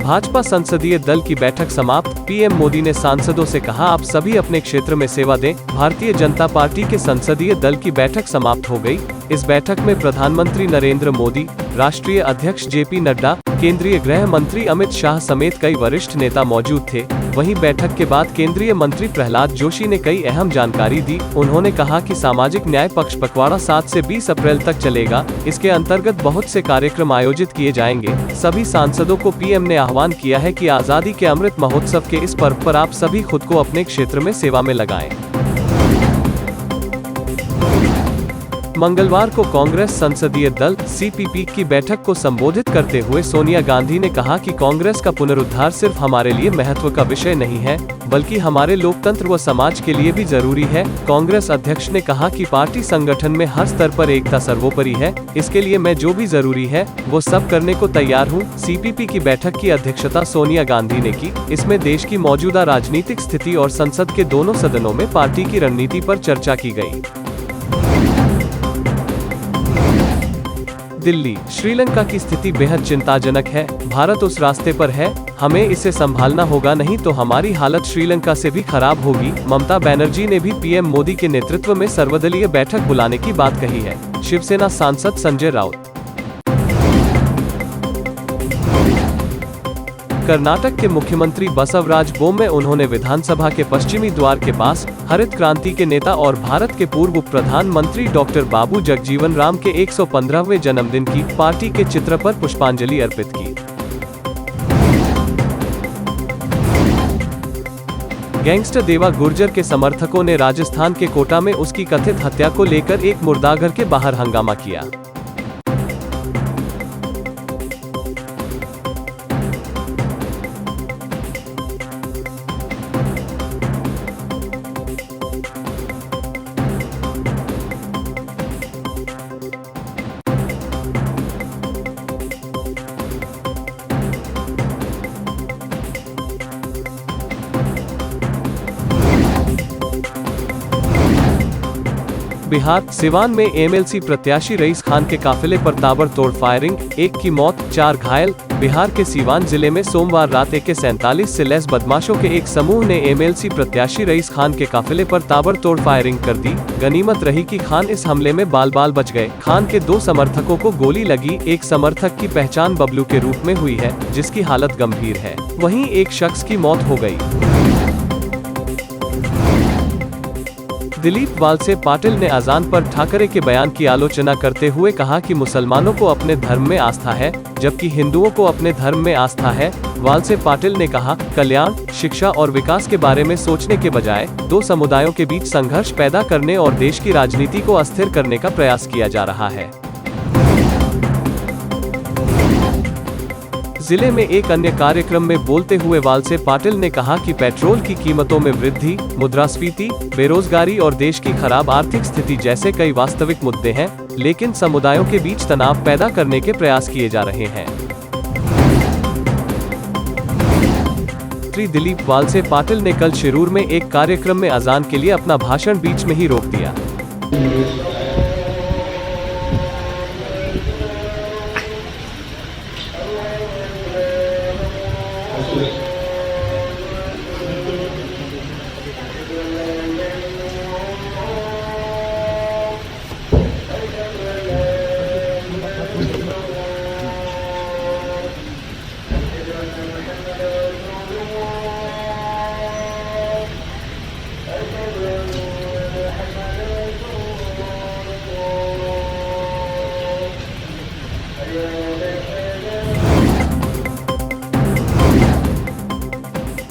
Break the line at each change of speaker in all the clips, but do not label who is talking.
भाजपा संसदीय दल की बैठक समाप्त। पीएम मोदी ने सांसदों से कहा, आप सभी अपने क्षेत्र में सेवा दें। भारतीय जनता पार्टी के संसदीय दल की बैठक समाप्त हो गई। इस बैठक में प्रधानमंत्री नरेंद्र मोदी, राष्ट्रीय अध्यक्ष जेपी नड्डा, केंद्रीय गृह मंत्री अमित शाह समेत कई वरिष्ठ नेता मौजूद थे। वहीं बैठक के बाद केंद्रीय मंत्री प्रहलाद जोशी ने कई अहम जानकारी दी। उन्होंने कहा कि सामाजिक न्याय पक्ष पखवाड़ा 7 से 20 अप्रैल तक चलेगा। इसके अंतर्गत बहुत से कार्यक्रम आयोजित किए जाएंगे। सभी सांसदों को पीएम ने आह्वान किया है कि आजादी के अमृत महोत्सव के इस पर्व पर आप सभी खुद को अपने क्षेत्र में सेवा में लगाएं। मंगलवार को कांग्रेस संसदीय दल सीपीपी की बैठक को संबोधित करते हुए सोनिया गांधी ने कहा कि कांग्रेस का पुनरुद्धार सिर्फ हमारे लिए महत्व का विषय नहीं है, बल्कि हमारे लोकतंत्र व समाज के लिए भी जरूरी है। कांग्रेस अध्यक्ष ने कहा कि पार्टी संगठन में हर स्तर पर एकता सर्वोपरि है। इसके लिए मैं जो भी जरूरी है वो सब करने को तैयार हूँ। सीपीपी की बैठक की अध्यक्षता सोनिया गांधी ने की। इसमें देश की मौजूदा राजनीतिक स्थिति और संसद के दोनों सदनों में पार्टी की रणनीति पर चर्चा की गई। दिल्ली, श्रीलंका की स्थिति बेहद चिंताजनक है। भारत उस रास्ते पर है, हमें इसे संभालना होगा, नहीं तो हमारी हालत श्रीलंका से भी खराब होगी। ममता बनर्जी ने भी पीएम मोदी के नेतृत्व में सर्वदलीय बैठक बुलाने की बात कही है। शिवसेना सांसद संजय राउत। कर्नाटक के मुख्यमंत्री बसवराज बोम्मे उन्होंने विधानसभा के पश्चिमी द्वार के पास हरित क्रांति के नेता और भारत के पूर्व प्रधानमंत्री डॉक्टर बाबू जगजीवन राम के 115वें जन्मदिन की पार्टी के चित्र पर पुष्पांजलि अर्पित की। गैंगस्टर देवा गुर्जर के समर्थकों ने राजस्थान के कोटा में उसकी कथित हत्या को लेकर एक मुर्दाघर के बाहर हंगामा किया। बिहार, सिवान में एमएलसी प्रत्याशी रईस खान के काफिले पर ताबड़तोड़ फायरिंग, 1 की मौत, 4 घायल। बिहार के सिवान जिले में सोमवार रात AK-47 से लैस बदमाशों के एक समूह ने एमएलसी प्रत्याशी रईस खान के काफिले पर ताबड़तोड़ फायरिंग कर दी। गनीमत रही कि खान इस हमले में बाल बाल बच गए। खान के 2 समर्थकों को गोली लगी। एक समर्थक की पहचान बबलू के रूप में हुई है, जिसकी हालत गंभीर है। वहीं एक शख्स की मौत हो गई। दिलीप वालसे पाटिल ने अजान पर ठाकरे के बयान की आलोचना करते हुए कहा कि मुसलमानों को अपने धर्म में आस्था है, जबकि हिंदुओं को अपने धर्म में आस्था है। वालसे पाटिल ने कहा, कल्याण, शिक्षा और विकास के बारे में सोचने के बजाय 2 समुदायों के बीच संघर्ष पैदा करने और देश की राजनीति को अस्थिर करने का प्रयास किया जा रहा है। जिले में एक अन्य कार्यक्रम में बोलते हुए वालसे पाटिल ने कहा कि पेट्रोल की कीमतों में वृद्धि, मुद्रास्फीति, बेरोजगारी और देश की खराब आर्थिक स्थिति जैसे कई वास्तविक मुद्दे हैं, लेकिन समुदायों के बीच तनाव पैदा करने के प्रयास किए जा रहे हैं। श्री दिलीप वालसे पाटिल ने कल शिरूर में एक कार्यक्रम में अजान के लिए अपना भाषण बीच में ही रोक दिया।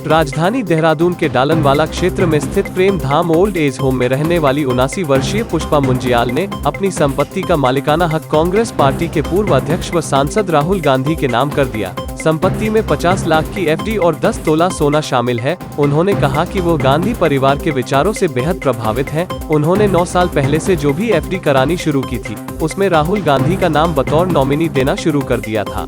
राजधानी देहरादून के डालनवाला क्षेत्र में स्थित प्रेम धाम ओल्ड एज होम में रहने वाली 79 वर्षीय पुष्पा मुंजियाल ने अपनी संपत्ति का मालिकाना हक कांग्रेस पार्टी के पूर्व अध्यक्ष व सांसद राहुल गांधी के नाम कर दिया। संपत्ति में 50 लाख की एफडी और 10 तोला सोना शामिल है। उन्होंने कहा कि वो गांधी परिवार के विचारों से बेहद प्रभावित हैं। उन्होंने 9 साल पहले से जो भी एफडी करानी शुरू की थी, उसमें राहुल गांधी का नाम बतौर नॉमिनी देना शुरू कर दिया था।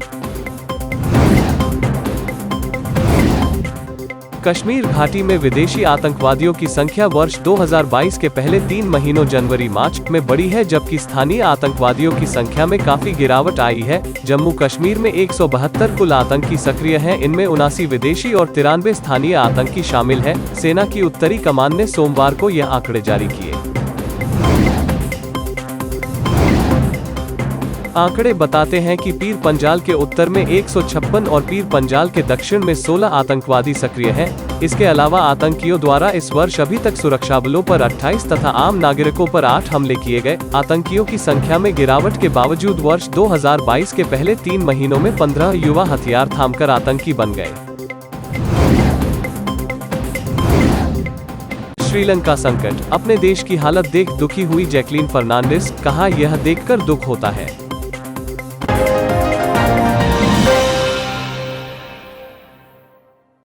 कश्मीर घाटी में विदेशी आतंकवादियों की संख्या वर्ष 2022 के पहले 3 महीनों जनवरी-मार्च में बढ़ी है, जबकि स्थानीय आतंकवादियों की संख्या में काफी गिरावट आई है। जम्मू कश्मीर में 172 कुल आतंकी सक्रिय हैं, इनमें 79 विदेशी और 93 स्थानीय आतंकी शामिल हैं। सेना की उत्तरी कमान ने सोमवार को यह आंकड़े जारी किए। आंकड़े बताते हैं कि पीर पंजाल के उत्तर में 156 और पीर पंजाल के दक्षिण में 16 आतंकवादी सक्रिय हैं। इसके अलावा आतंकियों द्वारा इस वर्ष अभी तक सुरक्षा बलों पर 28 तथा आम नागरिकों पर 8 हमले किए गए। आतंकियों की संख्या में गिरावट के बावजूद वर्ष 2022 के पहले 3 महीनों में 15 युवा हथियार थामकर आतंकी बन गए। श्रीलंका संकट, अपने देश की हालत देख दुखी हुई जैकलीन फर्नांडिस, कहा यह देखकर दुख होता है।